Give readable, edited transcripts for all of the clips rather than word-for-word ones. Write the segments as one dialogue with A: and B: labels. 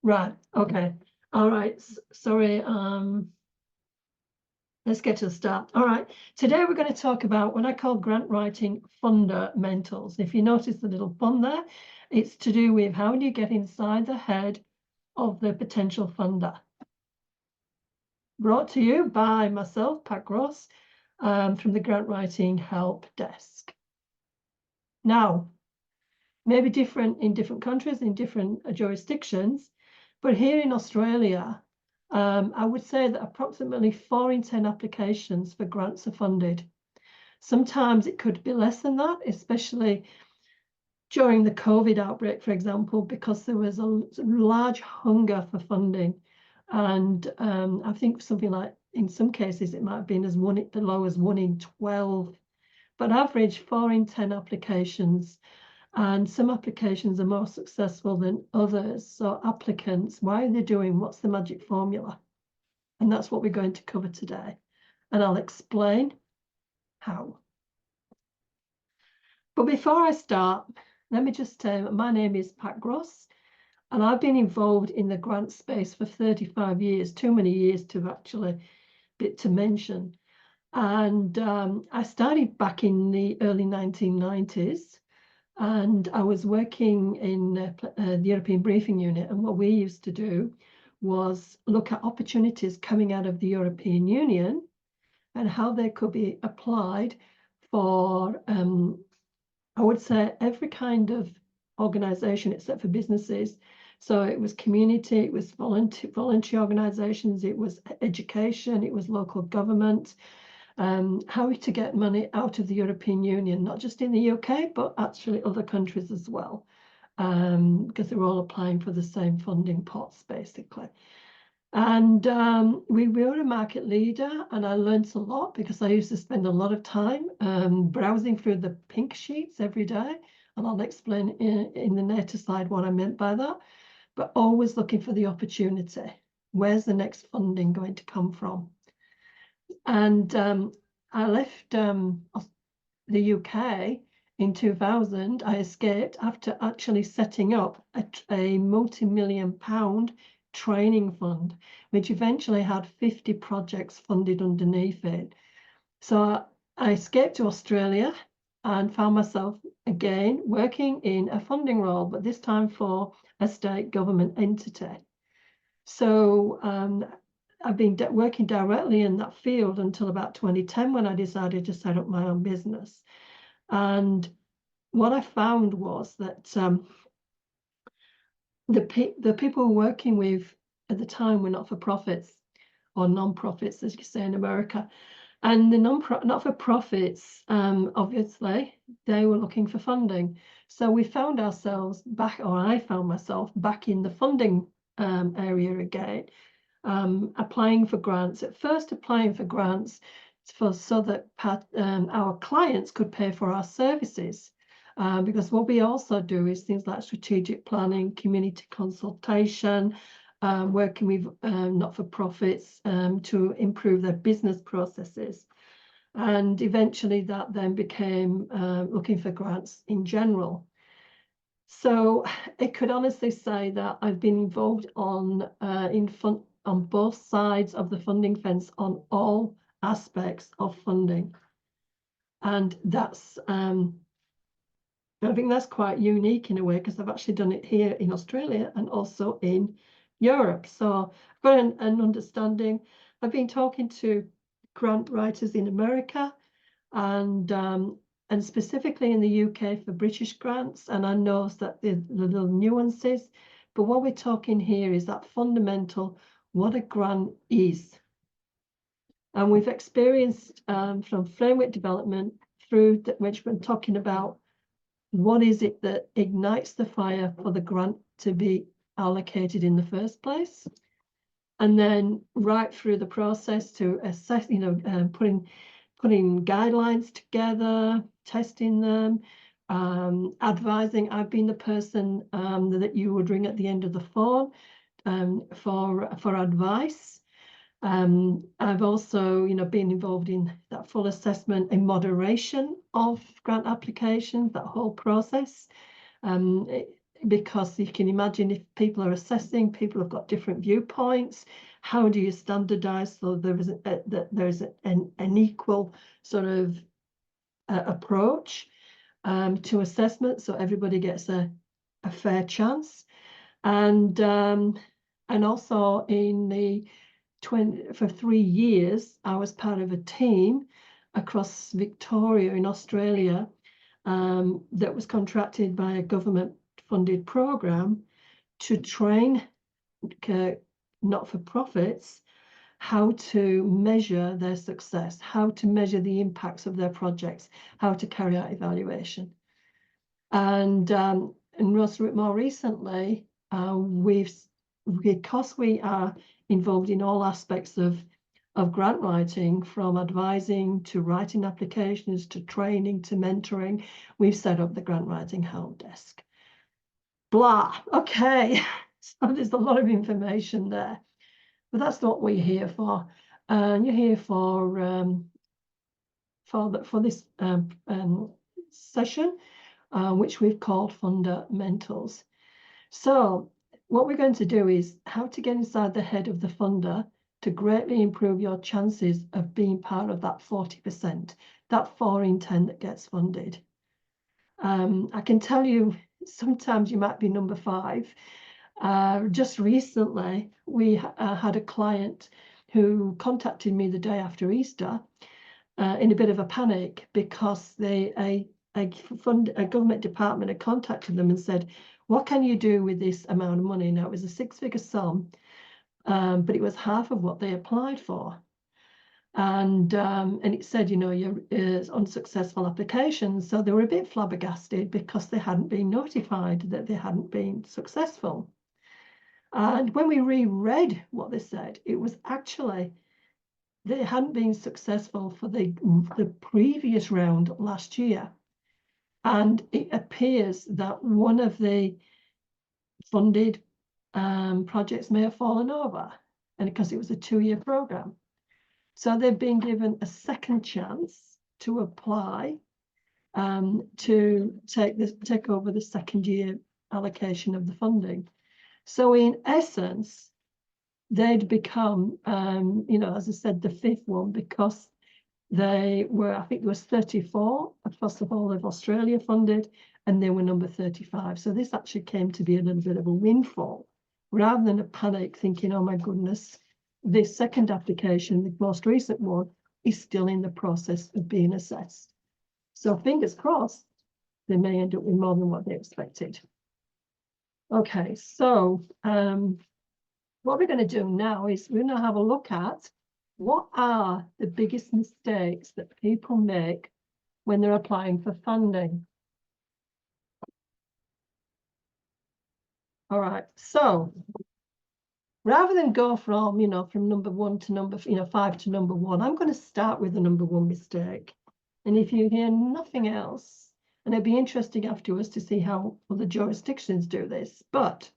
A: Right. Okay. All right. Sorry. Let's get to the start. All right. Today we're going to talk about what I call grant writing fundamentals. If you notice the little fun there, it's to do with how do you get inside the head of the potential funder. Brought to you by myself, Pat Gross, from the Grant Writing Help Desk. Now, maybe different in different countries, in different jurisdictions, but here in Australia, I would say that approximately 4 in 10 applications for grants are funded. Sometimes it could be less than that, especially during the COVID outbreak, for example, because there was a large hunger for funding. And I think something like, in some cases, it might have been as low as 1 in 12, but average 4 in 10 applications. And some applications are more successful than others. So applicants, why are they doing? What's the magic formula? And that's what we're going to cover today. And I'll explain how. But before I start, let me just tell you, my name is Pat Gross, and I've been involved in the grant space for 35 years, too many years to actually to mention. And I started back in the early 1990s. And I was working in the European Briefing Unit, and what we used to do was look at opportunities coming out of the European Union and how they could be applied for, I would say, every kind of organization except for businesses. So it was community, it was voluntary organizations, it was education, it was local government. How to get money out of the European Union, not just in the UK, but actually other countries as well, because they're all applying for the same funding pots, basically. And we were a market leader, and I learned a lot because I used to spend a lot of time browsing through the pink sheets every day, and I'll explain in the later slide what I meant by that, but always looking for the opportunity. Where's the next funding going to come from? And I left the UK in 2000. I escaped after actually setting up a multi-million-pound training fund, which eventually had 50 projects funded underneath it. So I escaped to Australia and found myself again working in a funding role, but this time for a state government entity. So I've been working directly in that field until about 2010 when I decided to set up my own business. And what I found was that the people working with at the time were not-for-profits or non-profits, as you say in America. And the not-for-profits, obviously, they were looking for funding. So we found ourselves back, or I found myself back in the funding area again. Applying for grants. At first, applying for grants so that our clients could pay for our services. Because what we also do is things like strategic planning, community consultation, working with not-for-profits to improve their business processes. And eventually that then became looking for grants in general. So I could honestly say that I've been involved on both sides of the funding fence on all aspects of funding. And that's, I think that's quite unique in a way, because I've actually done it here in Australia and also in Europe. So I've got an understanding. I've been talking to grant writers in America and specifically in the UK for British grants, and I know that the little nuances, but what we're talking here is that fundamental, what a grant is. And we've experienced from framework development through which we're talking about what is it that ignites the fire for the grant to be allocated in the first place, and then right through the process to assess, putting guidelines together, testing them, advising. I've been the person that you would ring at the end of the phone for advice. I've also, been involved in that full assessment and moderation of grant applications, that whole process. because you can imagine if people are assessing, people have got different viewpoints. How do you standardize so there's an equal sort of approach to assessment, so everybody gets a fair chance? And also for 3 years, I was part of a team across Victoria in Australia that was contracted by a government-funded program to train not-for-profits how to measure their success, how to measure the impacts of their projects, how to carry out evaluation. And more recently, because we are involved in all aspects of grant writing, from advising to writing applications to training to mentoring, we've set up the grant writing help desk. Blah. Okay, so there's a lot of information there, but that's not what we're here for. And you're here for this session, which we've called Fundamentals. So what we're going to do is how to get inside the head of the funder to greatly improve your chances of being part of that 40%, that 4 in 10 that gets funded. I can tell you, sometimes you might be number 5. Just recently, we had a client who contacted me the day after Easter in a bit of a panic because a government department had contacted them and said, what can you do with this amount of money? Now, it was a 6-figure sum, but it was half of what they applied for. And it said, you know, your unsuccessful applications. So they were a bit flabbergasted because they hadn't been notified that they hadn't been successful. And when we reread what they said, it was actually they hadn't been successful for the previous round last year. And it appears that one of the funded projects may have fallen over, and because it was a 2-year program. So they've been given a second chance to apply to take over the second year allocation of the funding. So in essence, they'd become, you know, as I said, the 5th one, because they were, I think there was 34 across the whole of Australia funded, and they were number 35. So this actually came to be a little bit of a windfall, rather than a panic thinking, oh my goodness, this second application, the most recent one, is still in the process of being assessed. So fingers crossed, they may end up with more than what they expected. Okay, so what we're going to do now is we're going to have a look at what are the biggest mistakes that people make when they're applying for funding. All right, so rather than go from, you know, from number 1 to number, 5 to number 1, I'm going to start with the number 1 mistake. And if you hear nothing else, and it'd be interesting afterwards to see how other jurisdictions do this, but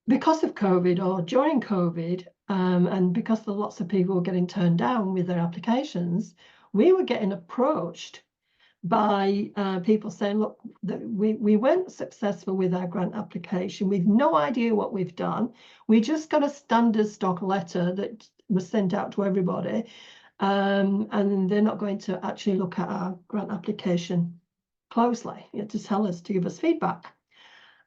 A: because of COVID or during COVID, and because lots of people were getting turned down with their applications, we were getting approached by people saying, look, we weren't successful with our grant application. We've no idea what we've done. We just got a standard stock letter that was sent out to everybody, and they're not going to actually look at our grant application closely, you know, to tell us, to give us feedback.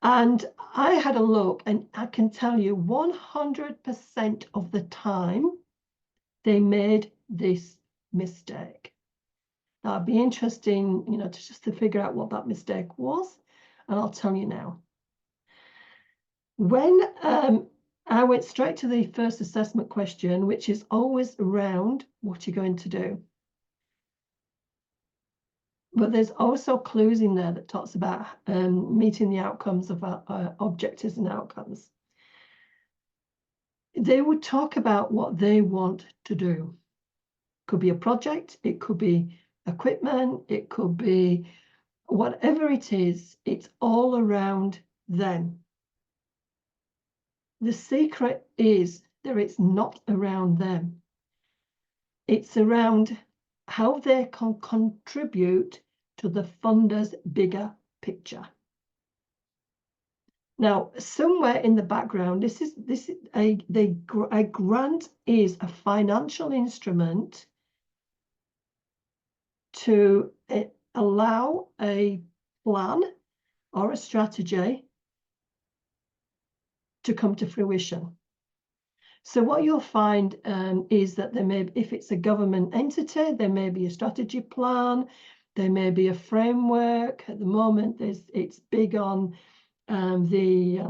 A: And I had a look, and I can tell you 100% of the time they made this mistake. Now, it'd be interesting, you know, to figure out what that mistake was, and I'll tell you now. When I went straight to the first assessment question, which is always around what you're going to do. But there's also clues in there that talks about meeting the outcomes of our objectives and outcomes. They would talk about what they want to do. Could be a project, it could be equipment, it could be whatever it is, it's all around them. The secret is that it's not around them. It's around how they can contribute to the funder's bigger picture. Now, somewhere in the background, a grant is a financial instrument to allow a plan or a strategy to come to fruition. So what you'll find is that there may, if it's a government entity, there may be a strategy plan, there may be a framework. At the moment, it's big on the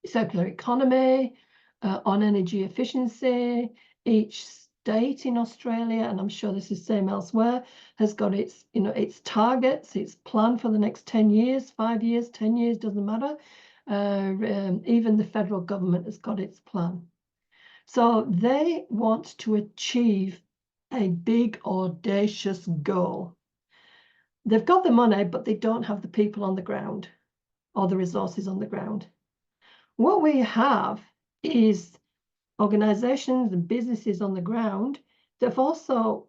A: circular economy, on energy efficiency. Each state in Australia, and I'm sure this is the same elsewhere, has got its, its targets, its plan for the next 10 years, 5 years, 10 years, doesn't matter. Even the federal government has got its plan. So they want to achieve a big, audacious goal. They've got the money, but they don't have the people on the ground or the resources on the ground. What we have is organizations and businesses on the ground that have also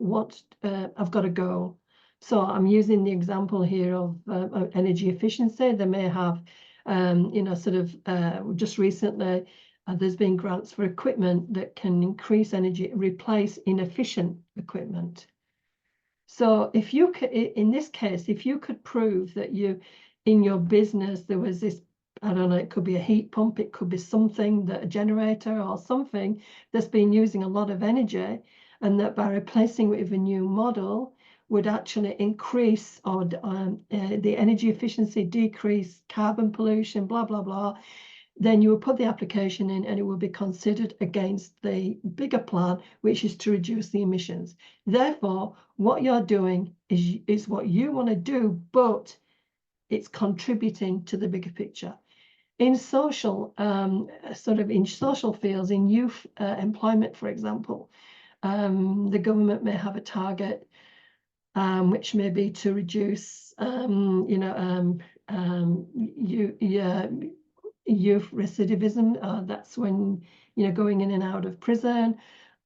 A: have got a goal. So I'm using the example here of energy efficiency. They may have, just recently, there's been grants for equipment that can increase energy, replace inefficient equipment. So if you could, in this case, if you could prove that in your business, there was this, I don't know, it could be a heat pump, it could be something, that a generator or something that's been using a lot of energy, and that by replacing it with a new model would actually increase or the energy efficiency, decrease carbon pollution, blah, blah, blah, then you will put the application in and it will be considered against the bigger plan, which is to reduce the emissions. Therefore, what you're doing is what you want to do, but it's contributing to the bigger picture. In social, in social fields, in youth employment, for example, the government may have a target, which may be to reduce, youth recidivism. That's when, going in and out of prison,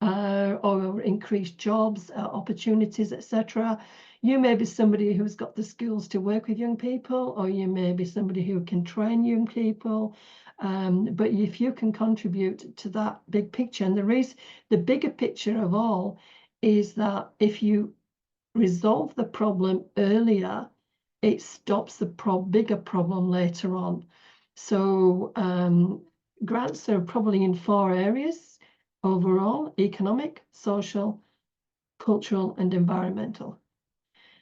A: or increased jobs, opportunities, etc. You may be somebody who's got the skills to work with young people, or you may be somebody who can train young people. But if you can contribute to that big picture, and the bigger picture of all is that if you resolve the problem earlier, it stops the bigger problem later on. So grants are probably in 4 areas overall: economic, social, cultural, and environmental.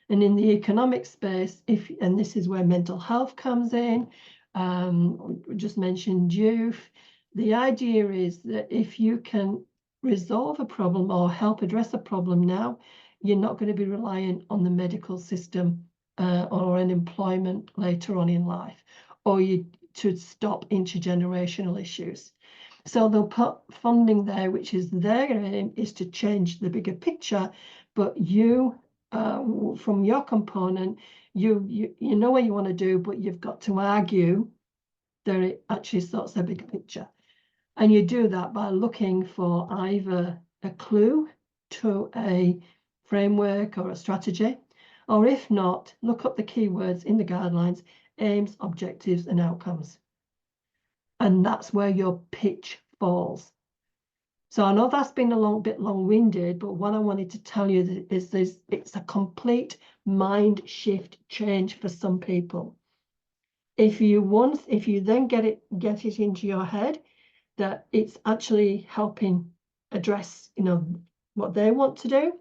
A: And in the economic space, and this is where mental health comes in, we just mentioned youth. The idea is that if you can resolve a problem or help address a problem now, you're not going to be reliant on the medical system or unemployment later on in life, or to stop intergenerational issues. So they'll put funding there, which is their aim is to change the bigger picture, but you, from your component, you know what you want to do, but you've got to argue that it actually sorts a bigger picture. And you do that by looking for either a clue to a framework or a strategy, or if not, look up the keywords in the guidelines: aims, objectives, and outcomes. And that's where your pitch falls. So I know that's been a bit long-winded, but what I wanted to tell you is it's a complete mind shift change for some people. If you then get it into your head that it's actually helping address, what they want to do,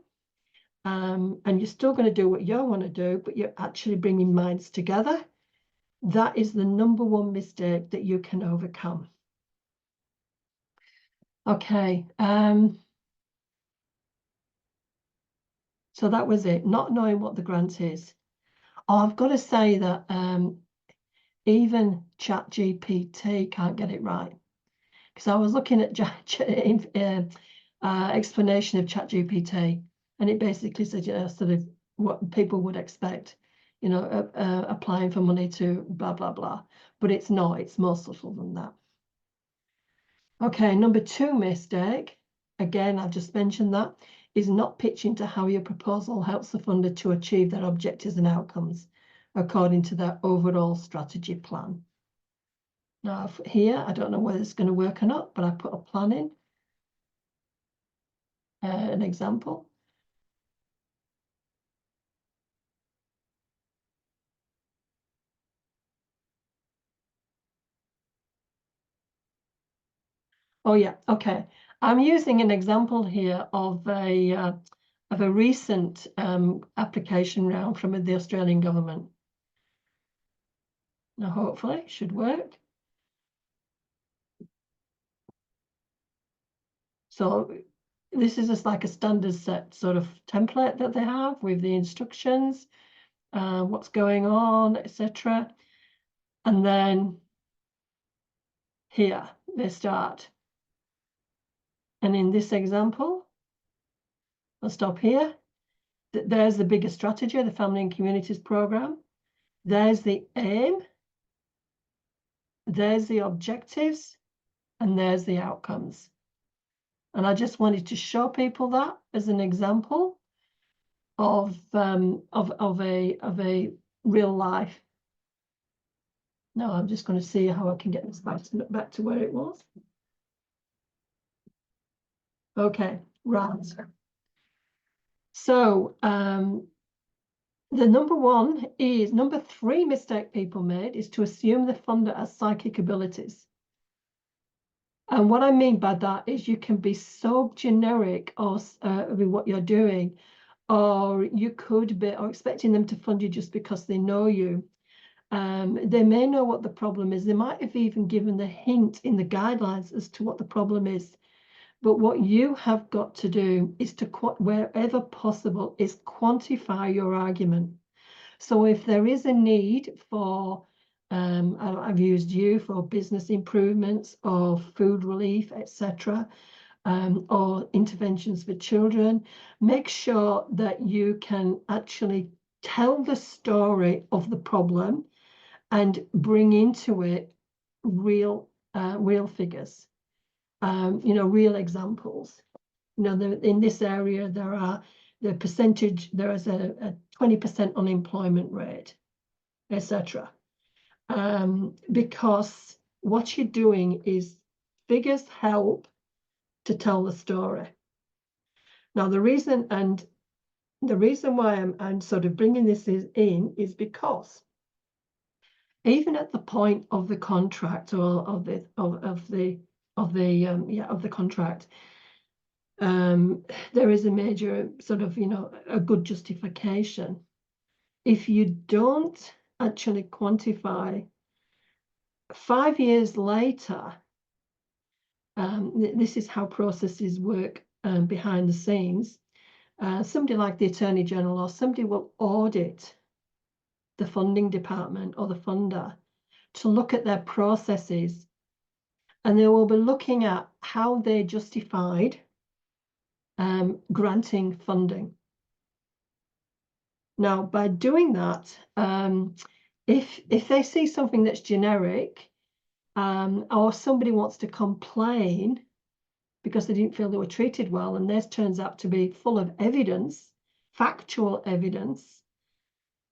A: and you're still going to do what you want to do, but you're actually bringing minds together, that is the #1 mistake that you can overcome. Okay, so that was it, not knowing what the grant is. Oh, I've got to say that even ChatGPT can't get it right, because I was looking at explanation of ChatGPT, and it basically said, sort of what people would expect, applying for money to blah, blah, blah. But it's not, it's more subtle than that. Okay, #2 mistake, again, I've just mentioned that, is not pitching to how your proposal helps the funder to achieve their objectives and outcomes according to their overall strategy plan. Now here, I don't know whether it's going to work or not, but I put a plan in, an example. Oh yeah, okay. I'm using an example here of a recent application round from the Australian government. Now, hopefully, it should work. So this is just like a standard set sort of template that they have with the instructions, what's going on, etc. And then here they start. And in this example, I'll stop here. There's the bigger strategy, the Family and Communities Programme. There's the aim. There's the objectives. And there's the outcomes. And I just wanted to show people that as an example of a real life. Now I'm just going to see how I can get this back to where it was. Okay, right. So the number 3 mistake people made is to assume the funder has psychic abilities. And what I mean by that is you can be so generic or with what you're doing, or you could be or expecting them to fund you just because they know you. They may know what the problem is. They might have even given the hint in the guidelines as to what the problem is. But what you have got to do is to, wherever possible, is quantify your argument. So if there is a need for, I've used you for business improvements or food relief, etc., or interventions for children, make sure that you can actually tell the story of the problem and bring into it real figures, real examples. In this area, there is a 20% unemployment rate, etc. Because what you're doing is figures help to tell the story. Now, the reason why I'm sort of bringing this in is because even at the point of the contract or of the contract, there is a major sort of a good justification. If you don't actually quantify 5 years later, this is how processes work behind the scenes. Somebody like the Attorney General or somebody will audit the funding department or the funder to look at their processes, and they will be looking at how they justified granting funding. Now, by doing that, if they see something that's generic, or somebody wants to complain because they didn't feel they were treated well, and this turns out to be full of evidence, factual evidence,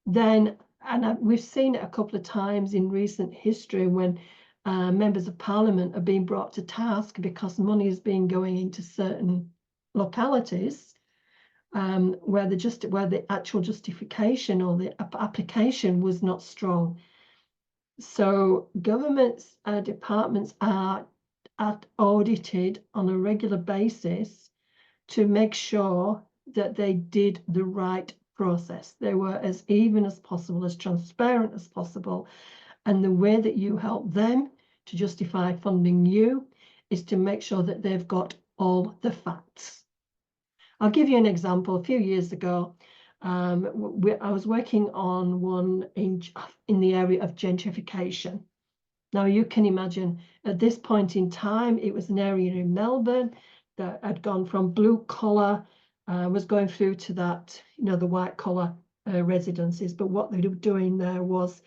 A: then, and we've seen it a couple of times in recent history when members of parliament are being brought to task because money has been going into certain localities where the actual justification or the application was not strong. So governments departments are audited on a regular basis to make sure that they did the right process. They were as even as possible, as transparent as possible. And the way that you help them to justify funding you is to make sure that they've got all the facts. I'll give you an example. A few years ago, I was working on one in the area of gentrification. Now, you can imagine at this point in time, it was an area in Melbourne that had gone from blue collar, was going through to that, the white collar residences. But what they were doing there was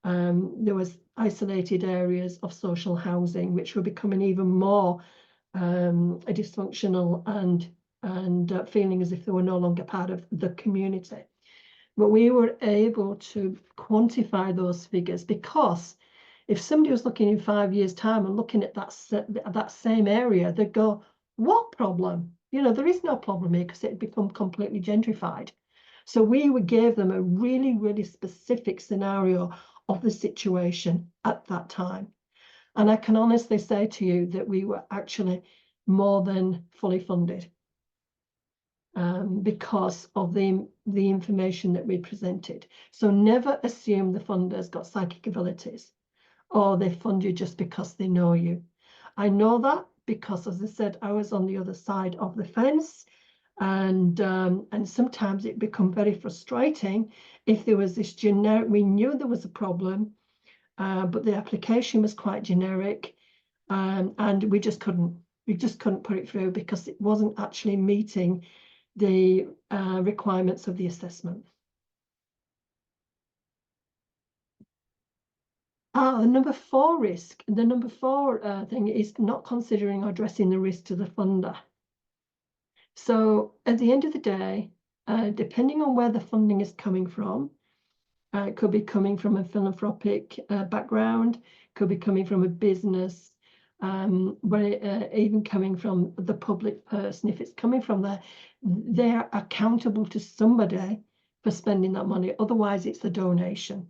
A: isolated areas of social housing, which were becoming even more dysfunctional and feeling as if they were no longer part of the community. But we were able to quantify those figures because If somebody was looking in 5 years' time and looking at that same area, they'd go, what problem? You know, there is no problem here because it had become completely gentrified. So we gave them a really, really specific scenario of the situation at that time. And I can honestly say to you that we were actually more than fully funded because of the information that we presented. So never assume the funder's got psychic abilities or they fund you just because they know you. I know that because, as I said, I was on the other side of the fence, and sometimes it become very frustrating if there was this generic, we knew there was a problem, but the application was quite generic, and we just couldn't put it through because it wasn't actually meeting the requirements of the assessment. The number 4 risk. The number 4 thing is not considering or addressing the risk to the funder. So at the end of the day, depending on where the funding is coming from, it could be coming from a philanthropic background, could be coming from a business, even coming from the public person. If it's coming from there, they're accountable to somebody for spending that money. Otherwise, it's a donation.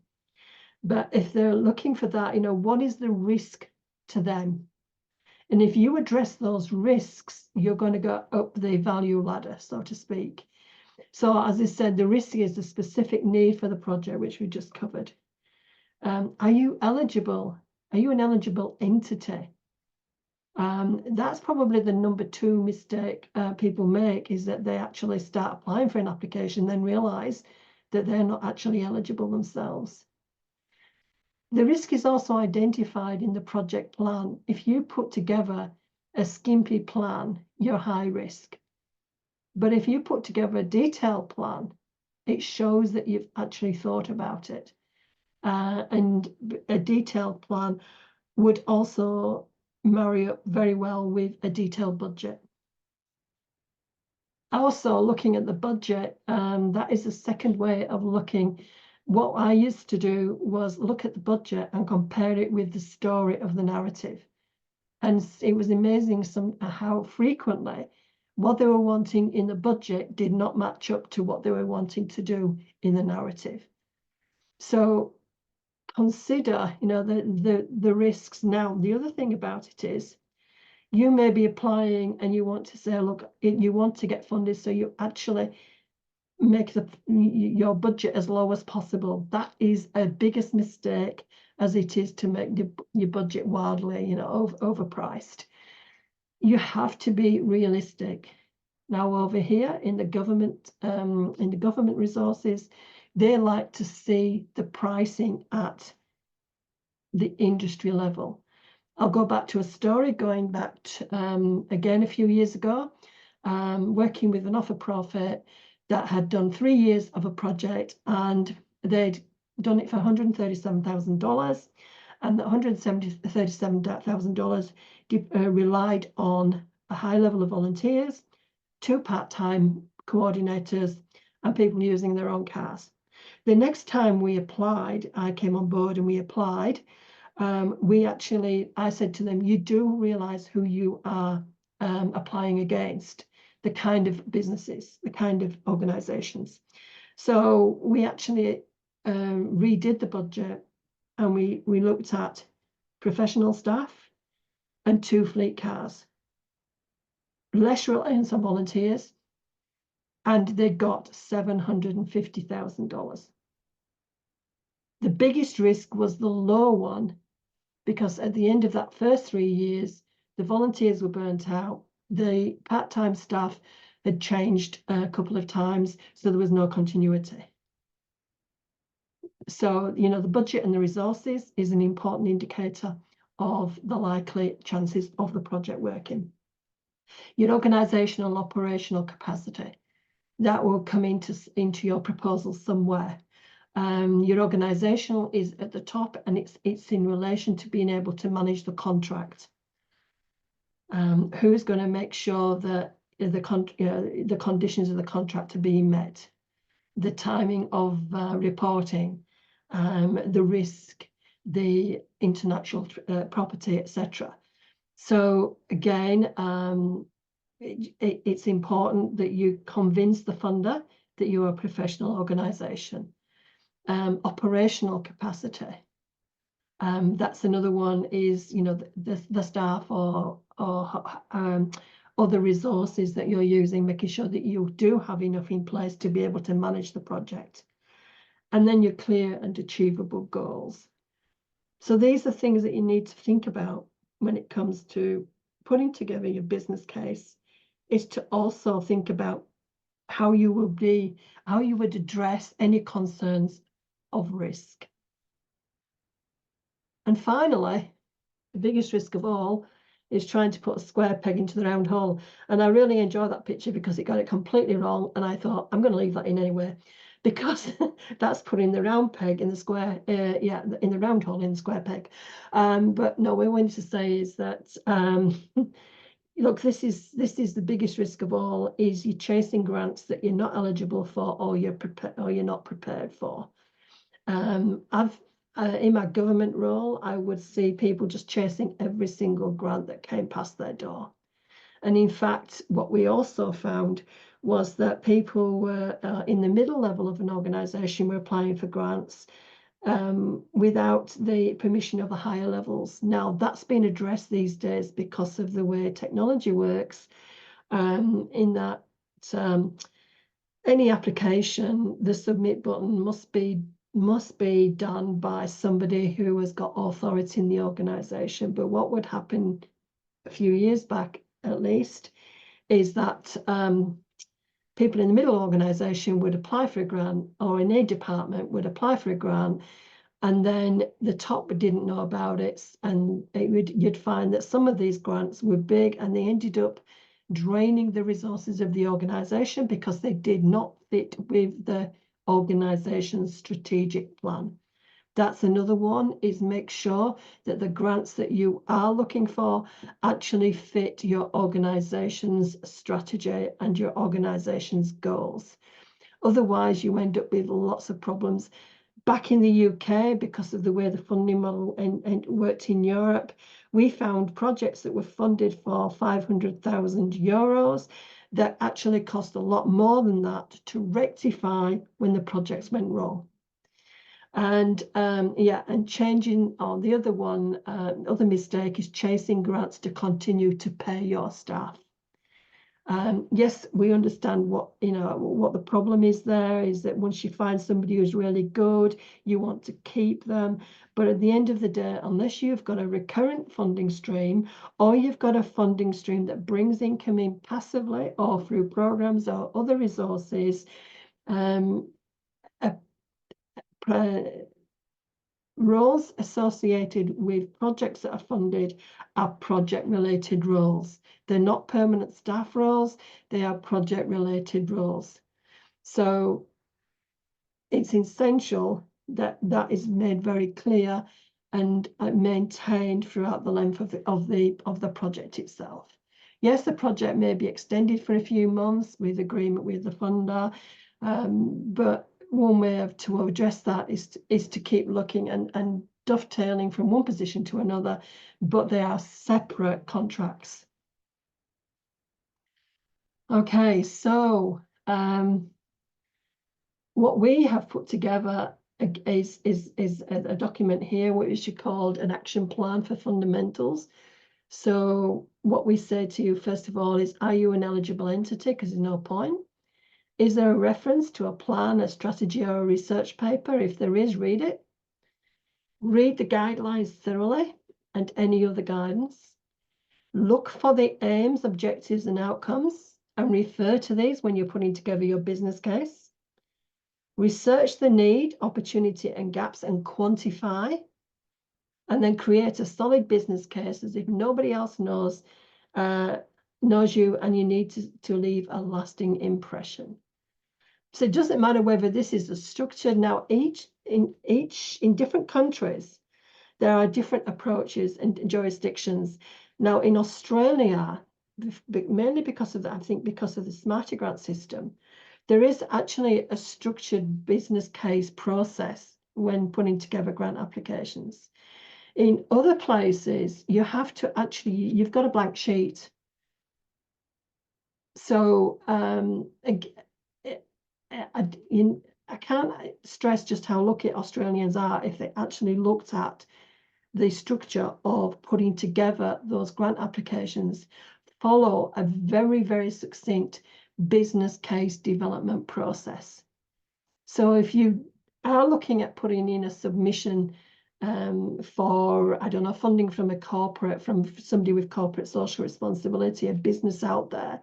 A: But if they're looking for that, you know, what is the risk to them? And if you address those risks, you're going to go up the value ladder, so to speak. So as I said, the risk is the specific need for the project, which we just covered. Are you eligible? Are you an eligible entity? That's probably the number 2 mistake people make, is that they actually start applying for an application, then realize that they're not actually eligible themselves. The risk is also identified in the project plan. If you put together a skimpy plan, you're high risk. But if you put together a detailed plan, it shows that you've actually thought about it. And a detailed plan would also marry up very well with a detailed budget. Also, looking at the budget, that is the second way of looking. What I used to do was look at the budget and compare it with the story of the narrative. And it was amazing how frequently what they were wanting in the budget did not match up to what they were wanting to do in the narrative. So consider, you know, the risks. Now, the other thing about it is you may be applying and you want to say, look, you want to get funded, so you actually make your budget as low as possible. That is a biggest mistake as it is to make your budget wildly, you know, overpriced. You have to be realistic. Now over here in the government resources, they like to see the pricing at the industry level. I'll go back to a story going back to, again a few years ago, working with a not-for-profit that had done 3 years of a project, and they'd done it for $137,000, and the $137,000 relied on a high level of volunteers, 2 part-time coordinators, and people using their own cars. The next time we applied, I came on board and we applied. I said to them, you do realize who you are applying against, the kind of businesses, the kind of organizations. So we actually redid the budget, and we looked at professional staff and 2 fleet cars, less reliance on volunteers, and they got $750,000. The biggest risk was the low one, because at the end of that first 3 years, the volunteers were burnt out. The part-time staff had changed a couple of times, so there was no continuity. So, you know, the budget and the resources is an important indicator of the likely chances of the project working. Your organizational operational capacity, that will come into your proposal somewhere. Your organizational is at the top, and it's in relation to being able to manage the contract. Who's going to make sure that the conditions of the contract are being met, the timing of reporting, the risk, the intellectual property, etc. So again, it's important that you convince the funder that you're a professional organisation. Operational capacity. That's another one, is, you know, the staff or other resources that you're using, making sure that you do have enough in place to be able to manage the project. And then your clear and achievable goals. So these are things that you need to think about when it comes to putting together your business case, is to also think about how you would address any concerns of risk. And finally, the biggest risk of all is trying to put a square peg into the round hole. And I really enjoy that picture because it got it completely wrong. And I thought, I'm going to leave that in anyway, because that's putting the round peg in the square, in the round hole in the square peg. But no, what we wanted to say is that, look, this is the biggest risk of all, is you're chasing grants that you're not eligible for, or you're not prepared for. In my government role, I would see people just chasing every single grant that came past their door. And in fact, what we also found was that people were in the middle level of an organisation were applying for grants without the permission of the higher levels. Now, that's been addressed these days because of the way technology works, in that any application, the submit button must be done by somebody who has got authority in the organisation. But what would happen a few years back, at least, is that people in the middle organisation would apply for a grant, or in a department would apply for a grant, and then the top didn't know about it, and you'd find that some of these grants were big, and they ended up draining the resources of the organisation because they did not fit with the organisation's strategic plan. That's another one, is make sure that the grants that you are looking for actually fit your organisation's strategy and your organisation's goals. Otherwise, you end up with lots of problems. Back in the UK, because of the way the funding model and worked in Europe, we found projects that were funded for 500,000 euros that actually cost a lot more than that to rectify when the projects went wrong. And and changing on the other one, other mistake is chasing grants to continue to pay your staff. Yes, we understand what the problem is. There is that once you find somebody who's really good, you want to keep them. But at the end of the day, unless you've got a recurrent funding stream, or you've got a funding stream that brings income in passively or through programs or other resources, roles associated with projects that are funded are project-related roles. They're not permanent staff roles, they are project-related roles. So it's essential that that is made very clear and maintained throughout the length of the project itself. Yes, the project may be extended for a few months with agreement with the funder, but one way to address that is to keep looking and dovetailing from one position to another, but they are separate contracts. Okay, so what we have put together is a document here, which is called an action plan for fundamentals. So what we say to you, first of all, is, are you an eligible entity? Because there's no point. Is there a reference to a plan, a strategy, or a research paper? If there is, read it. Read the guidelines thoroughly and any other guidance. Look for the aims, objectives, and outcomes, and refer to these when you're putting together your business case. Research the need, opportunity, and gaps, and quantify. And then create a solid business case as if nobody else knows you, and you need to leave a lasting impression. So it doesn't matter whether this is a structure. Now, in different countries, there are different approaches and jurisdictions. Now, in Australia, mainly because of that, I think because of the Smarter Grant system, there is actually a structured business case process when putting together grant applications. In other places, you have to actually, you've got a blank sheet. So I can't stress just how lucky Australians are if they actually looked at the structure of putting together those grant applications, follow a very, very succinct business case development process. So if you are looking at putting in a submission for, I don't know, funding from a corporate, from somebody with corporate social responsibility, a business out there,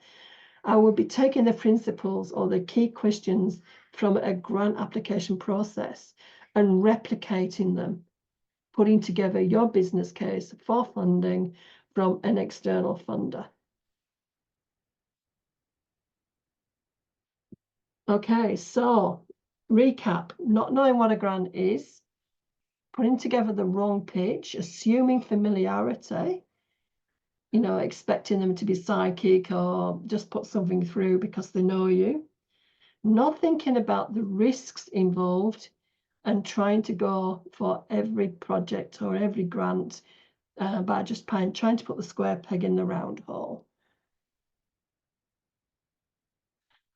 A: I would be taking the principles or the key questions from a grant application process and replicating them, putting together your business case for funding from an external funder. Okay, so recap, not knowing what a grant is, putting together the wrong pitch, assuming familiarity, you know, expecting them to be psychic or just put something through because they know you, not thinking about the risks involved and trying to go for every project or every grant by just trying to put the square peg in the round hole.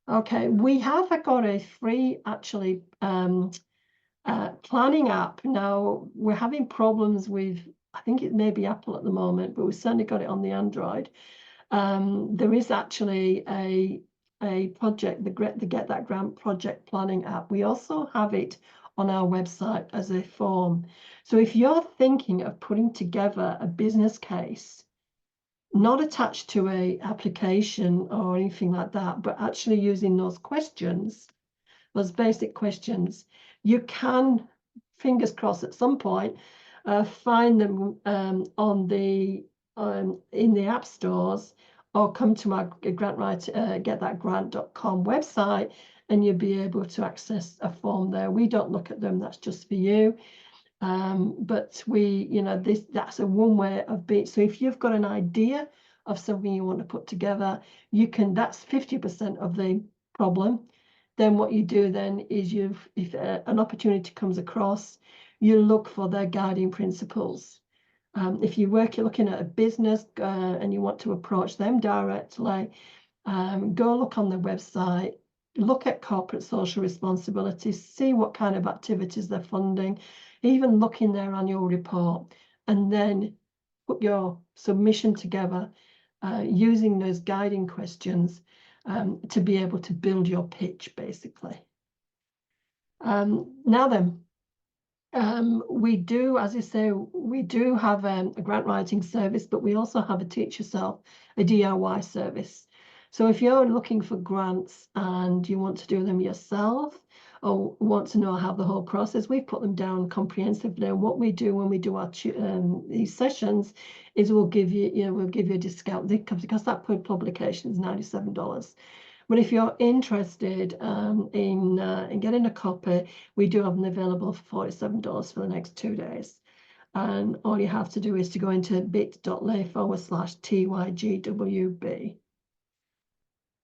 A: Okay, we have got a free, actually, planning app. Now, we're having problems with, I think it may be Apple at the moment, but we've certainly got it on the Android. There is actually a project, the Get That Grant project planning app. We also have it on our website as a form. So if you're thinking of putting together a business case, not attached to a application or anything like that, but actually using those questions, those basic questions, you can, fingers crossed at some point, find them on the in the app stores, or come to my getthatgrant.com website and you'll be able to access a form there. We don't look at them, that's just for you. But we, you know, that's a one way of being. So if you've got an idea of something you want to put together, you can, that's 50% of the problem. Then what you do then is if an opportunity comes across, you look for their guiding principles. If you're looking at a business and you want to approach them directly, go look on their website, look at corporate social responsibility, see what kind of activities they're funding, even look in their annual report, and then put your submission together using those guiding questions to be able to build your pitch, basically. Now then, we do, as I say, we do have a grant writing service, but we also have a Teach Yourself, a DIY service. So if you're looking for grants and you want to do them yourself or want to know how the whole process, we've put them down comprehensively. And what we do when we do our these sessions is we'll give you, we'll give you a discount because that per publication is $97. But if you're interested in getting a copy, we do have them available for $47 for the next 2 days. And all you have to do is to go into bit.ly/TYGWB.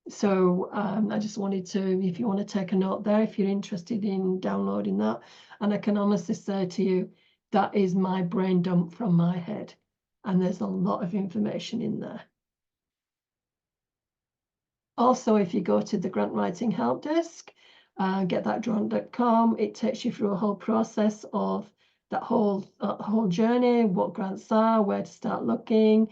A: So I just wanted to, if you want to take a note there, if you're interested in downloading that. And I can honestly say to you, that is my brain dump from my head. And there's a lot of information in there. Also, if you go to the Grant Writing Help Desk, getthatgrant.com, it takes you through a whole process of that whole journey, what grants are, where to start looking,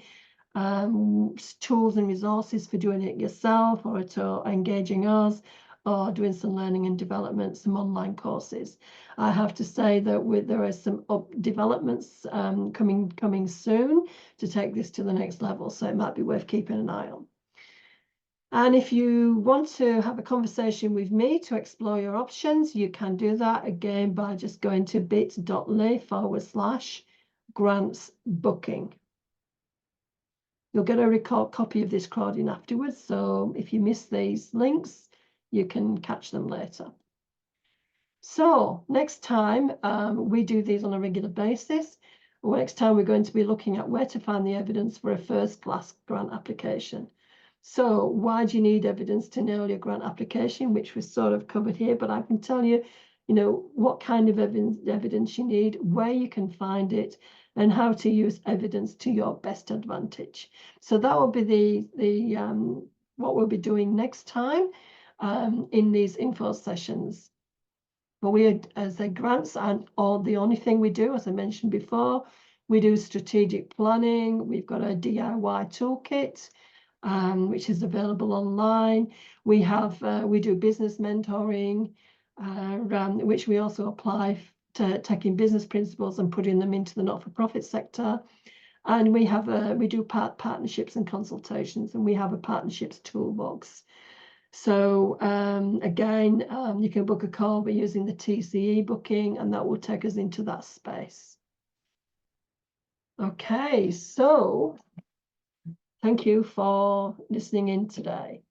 A: tools and resources for doing it yourself or to engaging us, or doing some learning and development, some online courses. I have to say that there are some developments coming soon to take this to the next level, so it might be worth keeping an eye on. And if you want to have a conversation with me to explore your options, you can do that again by just going to bit.ly/grants booking. You'll get a copy of this recording afterwards, so if you miss these links, you can catch them later. So next time, we do these on a regular basis. Next time, we're going to be looking at where to find the evidence for a first-class grant application. So why do you need evidence to nail your grant application, which was sort of covered here, but I can tell you, you know, what kind of evidence you need, where you can find it, and how to use evidence to your best advantage. So that will be the what we'll be doing next time in these info sessions. But we, as a grants, and all the only thing we do, as I mentioned before, we do strategic planning. We've got a DIY toolkit, which is available online. We have we do business mentoring, which we also apply to taking business principles and putting them into the not-for-profit sector. And we have we do partnerships and consultations, and we have a partnerships toolbox. So again, you can book a call by using the TCE booking, and that will take us into that space. Okay, so thank you for listening in today.